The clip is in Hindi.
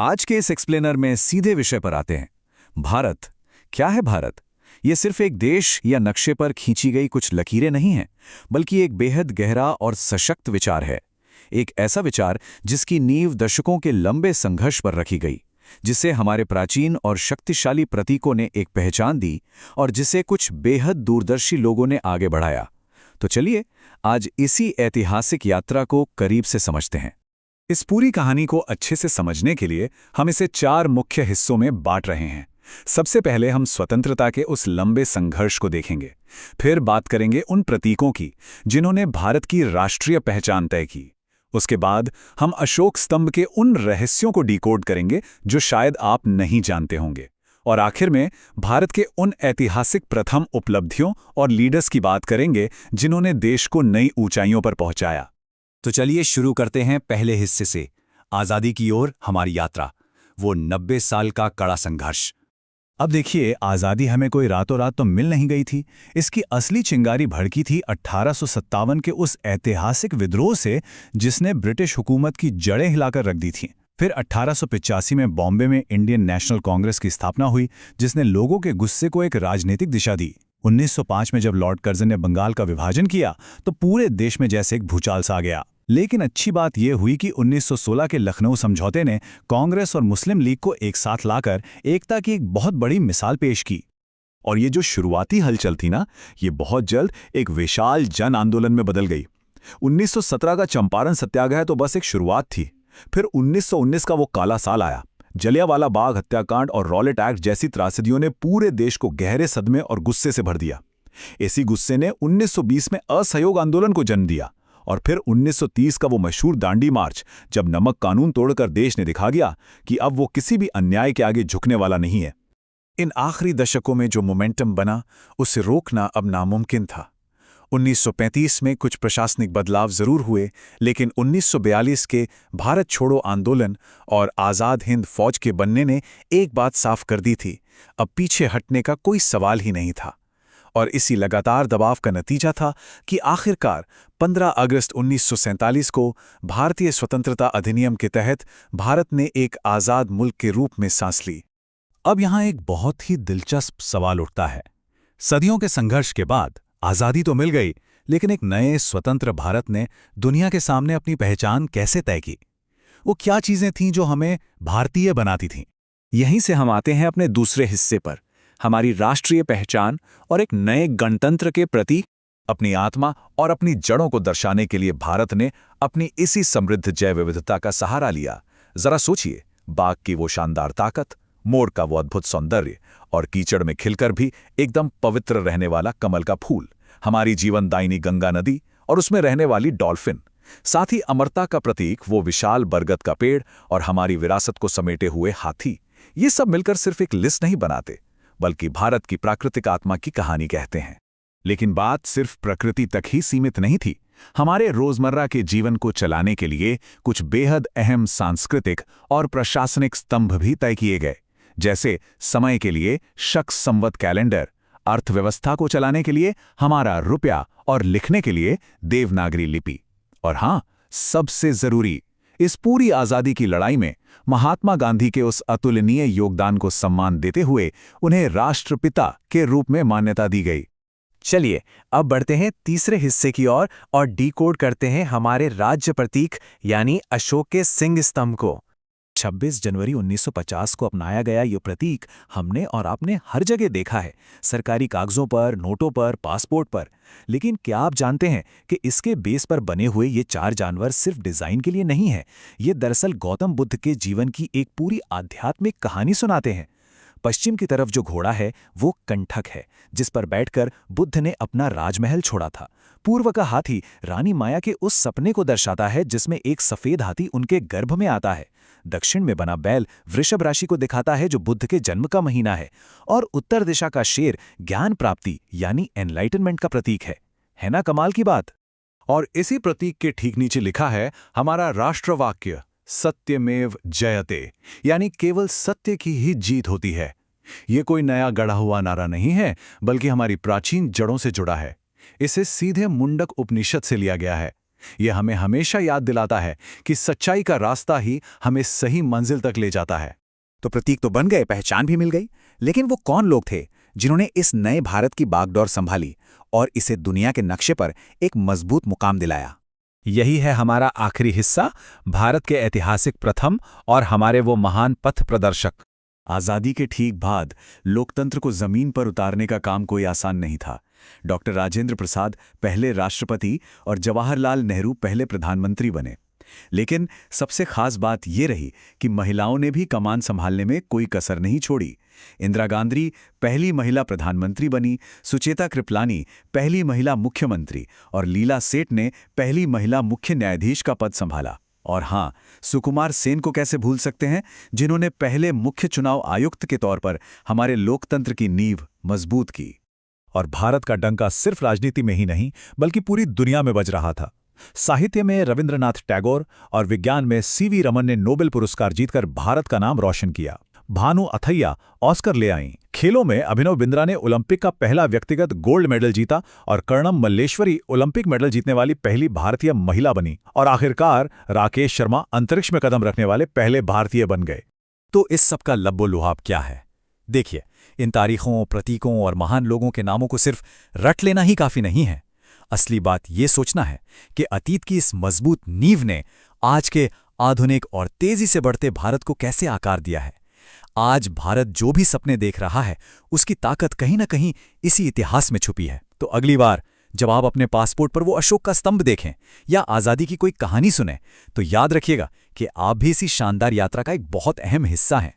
आज के इस एक्सप्लेनर में सीधे विषय पर आते हैं। भारत क्या है? भारत ये सिर्फ एक देश या नक्शे पर खींची गई कुछ लकीरें नहीं हैं, बल्कि एक बेहद गहरा और सशक्त विचार है। एक ऐसा विचार जिसकी नींव दशकों के लंबे संघर्ष पर रखी गई, जिसे हमारे प्राचीन और शक्तिशाली प्रतीकों ने एक पहचान दी और जिसे कुछ बेहद दूरदर्शी लोगों ने आगे बढ़ाया। तो चलिए आज इसी ऐतिहासिक यात्रा को करीब से समझते हैं। इस पूरी कहानी को अच्छे से समझने के लिए हम इसे 4 मुख्य हिस्सों में बांट रहे हैं। सबसे पहले हम स्वतंत्रता के उस लंबे संघर्ष को देखेंगे। फिर बात करेंगे उन प्रतीकों की जिन्होंने भारत की राष्ट्रीय पहचान तय की। उसके बाद हम अशोक स्तंभ के उन रहस्यों को डिकोड करेंगे जो शायद आप नहीं जानते होंगे। और आखिर में भारत के उन ऐतिहासिक प्रथम उपलब्धियों और लीडर्स की बात करेंगे जिन्होंने देश को नई ऊंचाइयों पर पहुंचाया। तो चलिए शुरू करते हैं पहले हिस्से से, आज़ादी की ओर हमारी यात्रा, वो 90 साल का कड़ा संघर्ष। अब देखिए, आज़ादी हमें कोई रातों रात तो मिल नहीं गई थी। इसकी असली चिंगारी भड़की थी 1857 के उस ऐतिहासिक विद्रोह से जिसने ब्रिटिश हुकूमत की जड़ें हिलाकर रख दी थीं। फिर 1885 में बॉम्बे में इंडियन नेशनल कांग्रेस की स्थापना हुई, जिसने लोगों के गुस्से को एक राजनीतिक दिशा दी। 1905 में जब लॉर्ड कर्जन ने बंगाल का विभाजन किया तो पूरे देश में जैसे एक भूचाल सा आ गया। लेकिन अच्छी बात यह हुई कि 1916 के लखनऊ समझौते ने कांग्रेस और मुस्लिम लीग को एक साथ लाकर एकता की एक बहुत बड़ी मिसाल पेश की। और ये जो शुरुआती हलचल थी ना, ये बहुत जल्द एक विशाल जन आंदोलन में बदल गई। 1917 का चंपारण सत्याग्रह तो बस एक शुरुआत थी। फिर 1919 का वो काला साल आया। जलियांवाला बाग हत्याकांड और रॉलेट एक्ट जैसी त्रासदियों ने पूरे देश को गहरे सदमे और गुस्से से भर दिया। इसी गुस्से ने 1920 में असहयोग आंदोलन को जन्म दिया। और फिर 1930 का वो मशहूर दांडी मार्च, जब नमक कानून तोड़कर देश ने दिखा दिया कि अब वो किसी भी अन्याय के आगे झुकने वाला नहीं है। इन आखिरी दशकों में जो मोमेंटम बना, उसे रोकना अब नामुमकिन था। 1935 में कुछ प्रशासनिक बदलाव जरूर हुए, लेकिन 1942 के भारत छोड़ो आंदोलन और आज़ाद हिंद फौज के बनने ने एक बात साफ कर दी थी, अब पीछे हटने का कोई सवाल ही नहीं था। और इसी लगातार दबाव का नतीजा था कि आखिरकार 15 अगस्त 1947 को भारतीय स्वतंत्रता अधिनियम के तहत भारत ने एक आज़ाद मुल्क के रूप में सांस ली। अब यहाँ एक बहुत ही दिलचस्प सवाल उठता है। सदियों के संघर्ष के बाद आज़ादी तो मिल गई, लेकिन एक नए स्वतंत्र भारत ने दुनिया के सामने अपनी पहचान कैसे तय की? वो क्या चीज़ें थीं जो हमें भारतीय बनाती थीं? यहीं से हम आते हैं अपने दूसरे हिस्से पर, हमारी राष्ट्रीय पहचान और एक नए गणतंत्र के प्रति। अपनी आत्मा और अपनी जड़ों को दर्शाने के लिए भारत ने अपनी इसी समृद्ध जैव विविधता का सहारा लिया। जरा सोचिए, बाघ की वो शानदार ताकत, मोर का वो अद्भुत सौंदर्य और कीचड़ में खिलकर भी एकदम पवित्र रहने वाला कमल का फूल, हमारी जीवनदायिनी गंगा नदी और उसमें रहने वाली डॉल्फिन, साथ ही अमरता का प्रतीक वो विशाल बरगद का पेड़ और हमारी विरासत को समेटे हुए हाथी। ये सब मिलकर सिर्फ एक लिस्ट नहीं बनाते, बल्कि भारत की प्राकृतिक आत्मा की कहानी कहते हैं। लेकिन बात सिर्फ प्रकृति तक ही सीमित नहीं थी। हमारे रोजमर्रा के जीवन को चलाने के लिए कुछ बेहद अहम सांस्कृतिक और प्रशासनिक स्तंभ भी तय किए गए, जैसे समय के लिए शक संवत कैलेंडर, अर्थव्यवस्था को चलाने के लिए हमारा रुपया और लिखने के लिए देवनागरी लिपि। और हाँ, सबसे जरूरी, इस पूरी आज़ादी की लड़ाई में महात्मा गांधी के उस अतुलनीय योगदान को सम्मान देते हुए उन्हें राष्ट्रपिता के रूप में मान्यता दी गई। चलिए अब बढ़ते हैं तीसरे हिस्से की ओर और डिकोड करते हैं हमारे राज्य प्रतीक यानी अशोक के सिंह स्तंभ को। 26 जनवरी 1950 को अपनाया गया ये प्रतीक हमने और आपने हर जगह देखा है, सरकारी कागजों पर, नोटों पर, पासपोर्ट पर। लेकिन क्या आप जानते हैं कि इसके बेस पर बने हुए ये 4 जानवर सिर्फ डिजाइन के लिए नहीं है, ये दरअसल गौतम बुद्ध के जीवन की एक पूरी आध्यात्मिक कहानी सुनाते हैं। पश्चिम की तरफ जो घोड़ा है वो कंठक है, जिस पर बैठकर बुद्ध ने अपना राजमहल छोड़ा था। पूर्व का हाथी रानी माया के उस सपने को दर्शाता है जिसमें एक सफेद हाथी उनके गर्भ में आता है। दक्षिण में बना बैल वृषभ राशि को दिखाता है जो बुद्ध के जन्म का महीना है। और उत्तर दिशा का शेर ज्ञान प्राप्ति यानी एनलाइटनमेंट का प्रतीक है ना कमाल की बात? और इसी प्रतीक के ठीक नीचे लिखा है हमारा राष्ट्रवाक्य, सत्यमेव जयते, यानी केवल सत्य की ही जीत होती है। ये कोई नया गढ़ा हुआ नारा नहीं है, बल्कि हमारी प्राचीन जड़ों से जुड़ा है। इसे सीधे मुंडक उपनिषद से लिया गया है। यह हमें हमेशा याद दिलाता है कि सच्चाई का रास्ता ही हमें सही मंजिल तक ले जाता है। तो प्रतीक तो बन गए, पहचान भी मिल गई, लेकिन वो कौन लोग थे जिन्होंने इस नए भारत की बागडोर संभाली और इसे दुनिया के नक्शे पर एक मजबूत मुकाम दिलाया? यही है हमारा आखिरी हिस्सा, भारत के ऐतिहासिक प्रथम और हमारे वो महान पथ प्रदर्शक। आज़ादी के ठीक बाद लोकतंत्र को जमीन पर उतारने का काम कोई आसान नहीं था। डॉक्टर राजेंद्र प्रसाद पहले राष्ट्रपति और जवाहरलाल नेहरू पहले प्रधानमंत्री बने। लेकिन सबसे खास बात ये रही कि महिलाओं ने भी कमान संभालने में कोई कसर नहीं छोड़ी। इंदिरा गांधी पहली महिला प्रधानमंत्री बनी, सुचेता कृपलानी पहली महिला मुख्यमंत्री और लीला सेठ ने पहली महिला मुख्य न्यायाधीश का पद संभाला। और हाँ, सुकुमार सेन को कैसे भूल सकते हैं, जिन्होंने पहले मुख्य चुनाव आयुक्त के तौर पर हमारे लोकतंत्र की नींव मजबूत की। और भारत का डंका सिर्फ राजनीति में ही नहीं बल्कि पूरी दुनिया में बज रहा था। साहित्य में रविंद्रनाथ टैगोर और विज्ञान में सीवी रमन ने नोबेल पुरस्कार जीतकर भारत का नाम रोशन किया। भानु अथैया ऑस्कर ले आईं। खेलों में अभिनव बिंद्रा ने ओलंपिक का पहला व्यक्तिगत गोल्ड मेडल जीता और कर्णम मल्लेश्वरी ओलंपिक मेडल जीतने वाली पहली भारतीय महिला बनी। और आखिरकार राकेश शर्मा अंतरिक्ष में कदम रखने वाले पहले भारतीय बन गए। तो इस सब का लब्बो-लुहाब क्या है? देखिए, इन तारीखों, प्रतीकों और महान लोगों के नामों को सिर्फ रट लेना ही काफी नहीं है। असली बात ये सोचना है कि अतीत की इस मजबूत नींव ने आज के आधुनिक और तेजी से बढ़ते भारत को कैसे आकार दिया है। आज भारत जो भी सपने देख रहा है, उसकी ताकत कहीं ना कहीं इसी इतिहास में छुपी है। तो अगली बार जब आप अपने पासपोर्ट पर वो अशोक का स्तंभ देखें या आज़ादी की कोई कहानी सुनें, तो याद रखिएगा कि आप भी इसी शानदार यात्रा का एक बहुत अहम हिस्सा हैं।